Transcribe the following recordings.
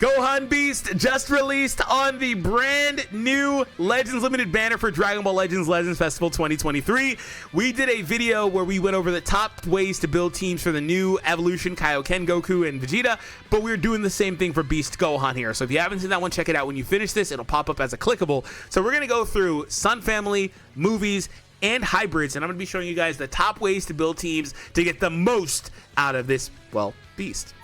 Gohan Beast just released on the brand new Legends Limited banner for Dragon Ball Legends Festival 2023. We did a video where we went over the top ways to build teams for the new Evolution Kaioken Goku and Vegeta, but we're doing the same thing for Beast Gohan here. So if you haven't seen that one, check it out. When you finish this, it'll pop up as a clickable. So we're going to go through Sun Family, movies, and hybrids, and I'm going to be showing you guys the top ways to build teams to get the most out of this, well, Beast.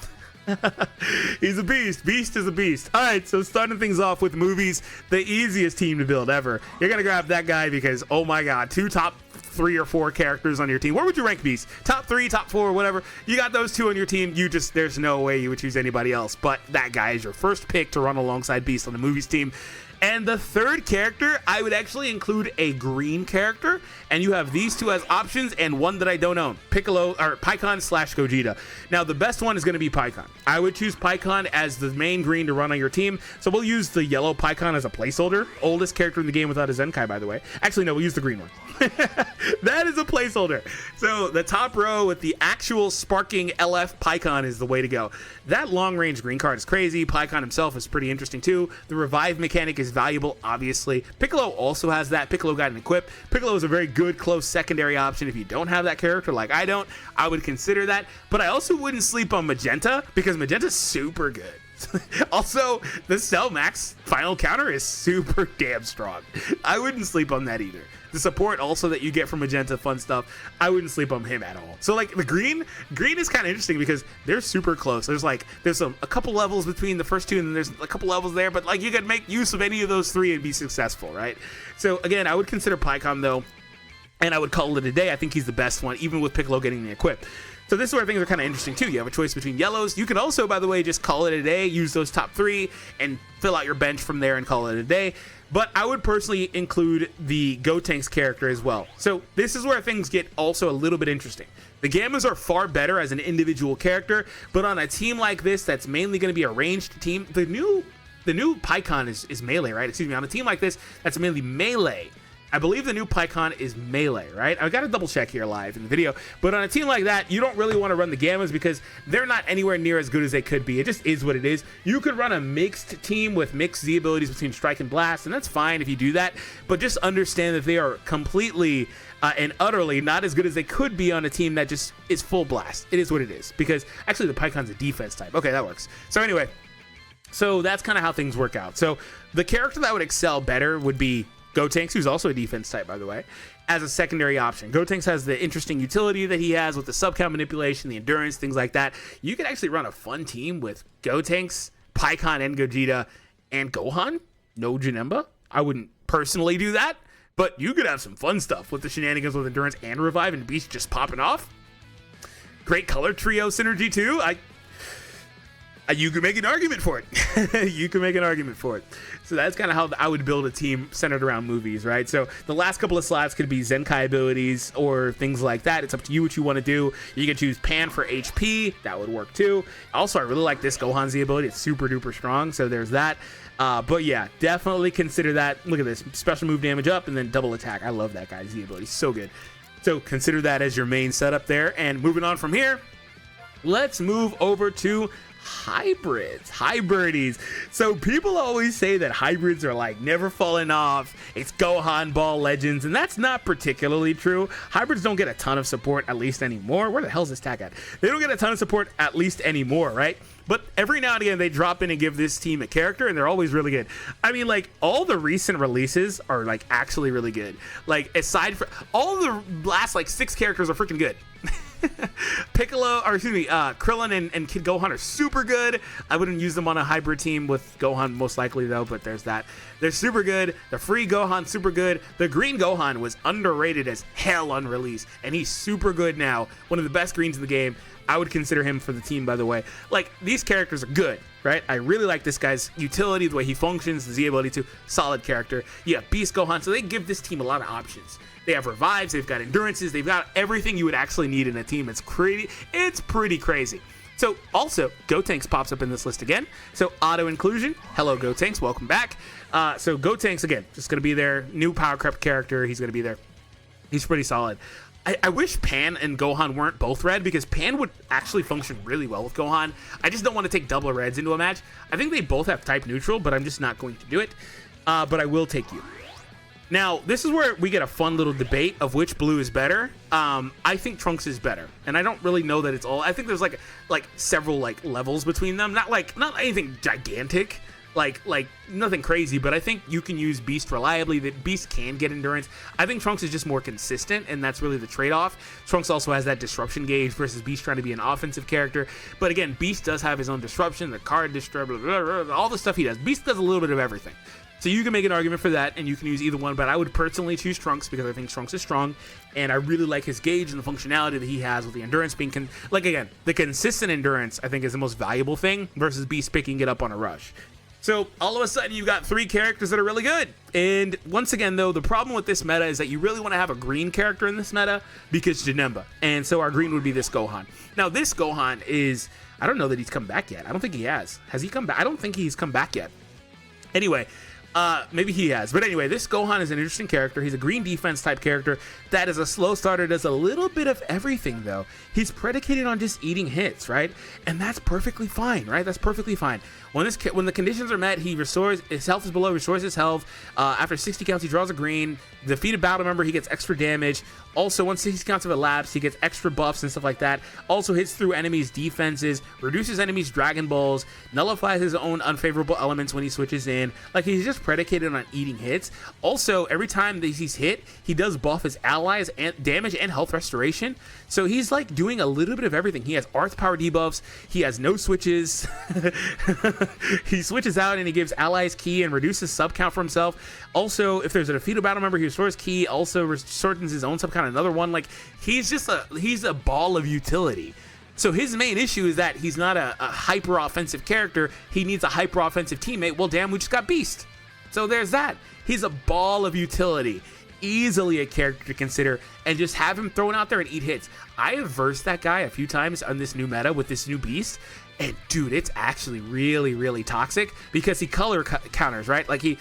He's a beast. Beast is a beast. All right, so starting things off with movies, the easiest team to build ever. You're going to grab that guy because, oh my God, two top 3 or 4 characters on your team. Where would you rank Beast? Top 3, top 4, whatever. You got those 2 on your team. There's no way you would choose anybody else, but that guy is your first pick to run alongside Beast on the movies team. And the third character, I would actually include a green character, and you have these 2 as options and one that I don't own, Piccolo or Pikkon / Gogeta. Now the best one is going to be Pikkon. I would choose Pikkon as the main green to run on your team, so we'll use the yellow Pikkon as a placeholder. Oldest character in the game without a Zenkai, by the way. Actually no, we'll use the green one. That is a placeholder. So the top row with the actual sparking LF Pikkon is the way to go. That long range green card is crazy. Pikkon himself is pretty interesting too. The revive mechanic is valuable, obviously. Piccolo also has that. Piccolo got an equip. Piccolo is a very good close secondary option. If you don't have that character like I don't, I would consider that. But I also wouldn't sleep on Magenta because Magenta's super good. Also, the Cell Max final counter is super damn strong. I wouldn't sleep on that either. The support also that you get from Magenta, fun stuff, I wouldn't sleep on him at all. So like the green is kind of interesting because they're super close. There's a couple levels between the first 2 and then there's a couple levels there, but like you could make use of any of those 3 and be successful, right? So again, I would consider Pikkon though, and I would call it a day. I think he's the best one, even with Piccolo getting the equip. So this is where things are kind of interesting too. You have a choice between yellows. You can also, by the way, just call it a day, use those top 3 and fill out your bench from there and call it a day. But I would personally include the Gotenks character as well. So this is where things get also a little bit interesting. The Gammas are far better as an individual character, but on a team like this that's mainly going to be a ranged team, the new Pikkon is melee, right? Excuse me, on a team like this that's mainly melee, I believe the new Pikkon is melee, right? I've got to double check here live in the video, but on a team like that, you don't really want to run the Gammas because they're not anywhere near as good as they could be. It just is what it is. You could run a mixed team with mixed Z abilities between Strike and Blast, and that's fine if you do that, but just understand that they are completely and utterly not as good as they could be on a team that just is full blast. It is what it is, because actually the Pikkon's a defense type. Okay, that works. So anyway, so that's kind of how things work out. So the character that would excel better would be Gotenks, who's also a defense type, by the way, as a secondary option. Gotenks has the interesting utility that he has with the sub-count manipulation, the endurance, things like that. You could actually run a fun team with Gotenks, Pikkon, and Gogeta, and Gohan. No Janemba. I wouldn't personally do that, but you could have some fun stuff with the shenanigans with endurance and revive and Beast just popping off. Great color trio synergy, too. You can make an argument for it. You can make an argument for it. So that's kind of how I would build a team centered around movies, right? So the last couple of slots could be Zenkai abilities or things like that. It's up to you what you want to do. You can choose Pan for HP. That would work too. Also, I really like this Gohan Z ability. It's super duper strong. So there's that. But yeah, definitely consider that. Look at this. Special move damage up and then double attack. I love that guy's Z ability. So good. So consider that as your main setup there. And moving on from here, let's move over to hybrids. So people always say that hybrids are like never falling off. It's Gohan Ball Legends, and that's not particularly true. Hybrids don't get a ton of support, at least anymore. Where the hell's this tag at? They don't get a ton of support, at least anymore, right? But every now and again, they drop in and give this team a character, and they're always really good. I mean, like, all the recent releases are, like, actually really good. Like, aside from... all the last, like, 6 characters are freaking good. Krillin and Kid Gohan are super good. I wouldn't use them on a hybrid team with Gohan most likely though, but there's that. They're super good. The free Gohan, super good. The green Gohan was underrated as hell on release, and he's super good now. One of the best greens in the game. I would consider him for the team, by the way. Like, these characters are good, right? I really like this guy's utility, the way he functions, the Z ability too. Solid character. You have Beast Gohan, so they give this team a lot of options. They have revives, they've got endurances, they've got everything you would actually need in a team. It's pretty crazy. So also, Gotenks pops up in this list again. So auto inclusion. Hello, Gotenks, welcome back. So Gotenks again, just gonna be there. New power crept character. He's gonna be there. He's pretty solid. I wish Pan and Gohan weren't both red, because Pan would actually function really well with Gohan. I just don't want to take double reds into a match. I think they both have type neutral, but I'm just not going to do it. But I will take you. Now, this is where we get a fun little debate of which blue is better. I think Trunks is better, and I don't really know that it's all. I think there's like several like levels between them. Not anything gigantic. Like nothing crazy, but I think you can use Beast reliably. That Beast can get endurance. I think Trunks is just more consistent, and that's really the trade-off. Trunks also has that disruption gauge versus Beast trying to be an offensive character. But again, Beast does have his own disruption, the card disruption, all the stuff he does. Beast does a little bit of everything. So you can make an argument for that, and you can use either one, but I would personally choose Trunks because I think Trunks is strong, and I really like his gauge and the functionality that he has with the endurance being, again, the consistent endurance, I think, is the most valuable thing versus Beast picking it up on a rush. So all of a sudden, you've got 3 characters that are really good. And once again, though, the problem with this meta is that you really want to have a green character in this meta because Janemba. And so our green would be this Gohan. Now, this Gohan is, I don't know that he's come back yet. I don't think he has. Has he come back? I don't think he's come back yet. Anyway, maybe he has. But anyway, this Gohan is an interesting character. He's a green defense type character that is a slow starter, does a little bit of everything, though. He's predicated on just eating hits, right? And that's perfectly fine, right? That's perfectly fine. When the conditions are met, he restores his health is below, restores his health. After 60 counts, he draws a green. Defeated battle member, he gets extra damage. Also, once 60 counts have elapsed, he gets extra buffs and stuff like that. Also hits through enemies' defenses, reduces enemies' Dragon Balls, nullifies his own unfavorable elements when he switches in. Like, he's just predicated on eating hits. Also, every time that he's hit, he does buff his allies and damage and health restoration. So he's like doing a little bit of everything. He has Arth power debuffs. He has no switches. He switches out and he gives allies ki and reduces sub count for himself. Also, if there's a defeated battle member, he restores ki. Also shortens his own sub count another one. Like, he's a ball of utility. So his main issue is that he's not a hyper offensive character. He needs a hyper offensive teammate. Well, damn, we just got Beast. So there's that. He's a ball of utility. Easily a character to consider, and just have him thrown out there and eat hits. I have versed that guy a few times on this new meta with this new Beast, and dude, it's actually really, really toxic because he color counters, right? Like he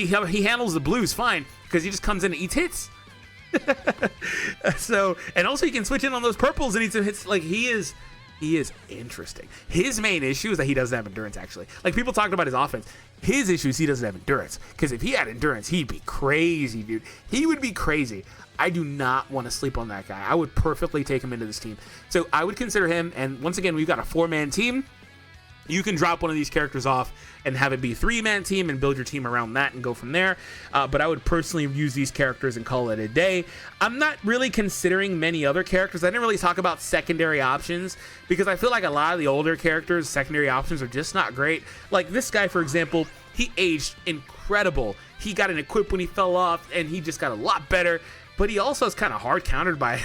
handles the blues fine because he just comes in and eats hits. So, and also he can switch in on those purples and eat some hits. Like, he is interesting. His main issue is that he doesn't have endurance, actually. Like, people talked about his offense. His issue is he doesn't have endurance. Because if he had endurance, he'd be crazy, dude. He would be crazy. I do not want to sleep on that guy. I would perfectly take him into this team. So I would consider him. And once again, we've got a 4-man team. You can drop one of these characters off and have it be a 3-man team and build your team around that and go from there. But I would personally use these characters and call it a day. I'm not really considering many other characters. I didn't really talk about secondary options because I feel like a lot of the older characters, secondary options are just not great. Like this guy, for example, he aged incredible. He got an equip when he fell off and he just got a lot better. But he also is kind of hard countered by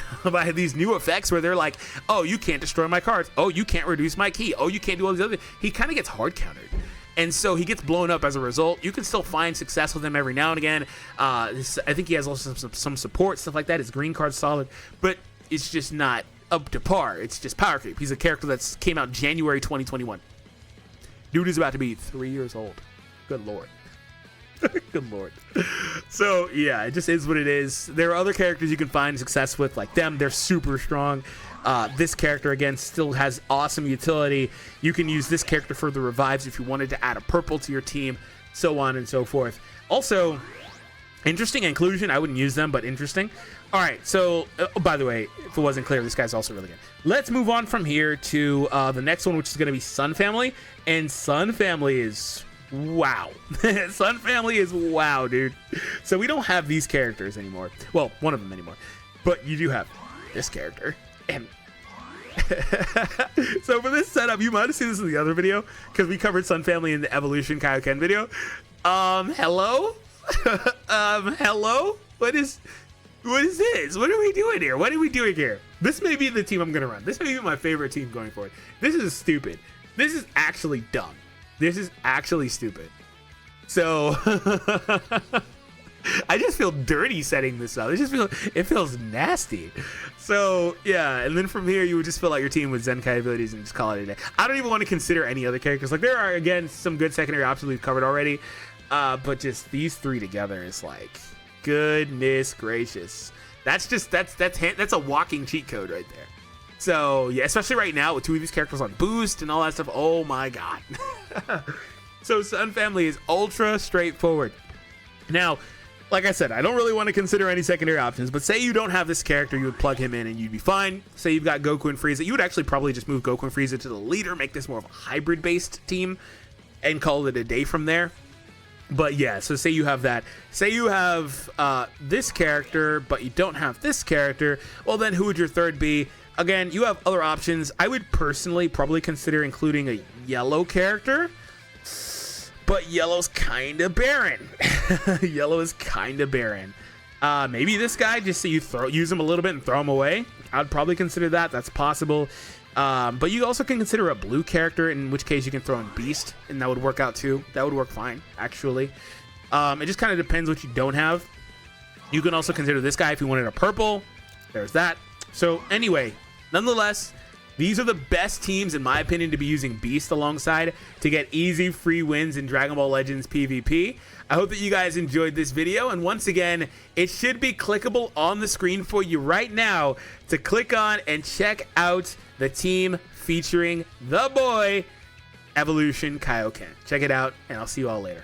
these new effects where they're like, oh, you can't destroy my cards. Oh, you can't reduce my ki. Oh, you can't do all these other things. He kind of gets hard countered. And so he gets blown up as a result. You can still find success with him every now and again. I think he has also some support, stuff like that. His green card's solid. But it's just not up to par. It's just power creep. He's a character that came out January 2021. Dude is about to be 3 years old. Good Lord. Good Lord. So yeah, it just is what it is. There are other characters you can find success with like them. They're super strong. This character again still has awesome utility. You can use this character for the revives if you wanted to add a purple to your team, so on and so forth. Also, interesting inclusion. I wouldn't use them, but interesting. All right, so by the way, if it wasn't clear, this guy's also really good. Let's move on from here to the next one, which is going to be Sun Family. And Sun Family is wow. Sun Family is wow, dude. So we don't have these characters anymore. Well, one of them anymore. But you do have this character. And so for this setup, you might have seen this in the other video because we covered Sun Family in the Evolution Kaioken video. Hello? Hello? What is this? What are we doing here? What are we doing here? This may be the team I'm going to run. This may be my favorite team going forward. This is stupid. This is actually dumb. This is actually stupid. So I just feel dirty setting this up. It feels nasty. So yeah, and then from here you would just fill out your team with Zenkai abilities and just call it a day. I don't even want to consider any other characters. Like there are again some good secondary options we've covered already, but just these three together is like goodness gracious. That's a walking cheat code right there. So yeah, especially right now with 2 of these characters on boost and all that stuff. Oh my god. So Sun Family is ultra straightforward. Now, like I said, I don't really want to consider any secondary options, but say you don't have this character, you would plug him in and you'd be fine. Say you've got Goku and Frieza, you would actually probably just move Goku and Frieza to the leader, make this more of a hybrid-based team, and call it a day from there. But yeah, so say you have that. Say you have this character, but you don't have this character. Well, then who would your third be? Again, you have other options. I would personally probably consider including a yellow character, but yellow's kind of barren. Yellow is kind of barren. Maybe this guy, just so you use him a little bit and throw him away. I'd probably consider that. That's possible. But you also can consider a blue character, in which case you can throw in Beast, and that would work out too. That would work fine, actually. It just kind of depends what you don't have. You can also consider this guy if you wanted a purple. There's that. So anyway, nonetheless, these are the best teams, in my opinion, to be using Beast alongside to get easy free wins in Dragon Ball Legends PvP. I hope that you guys enjoyed this video, and once again, it should be clickable on the screen for you right now to click on and check out the team featuring the boy Evolution Kaioken. Check it out, and I'll see you all later.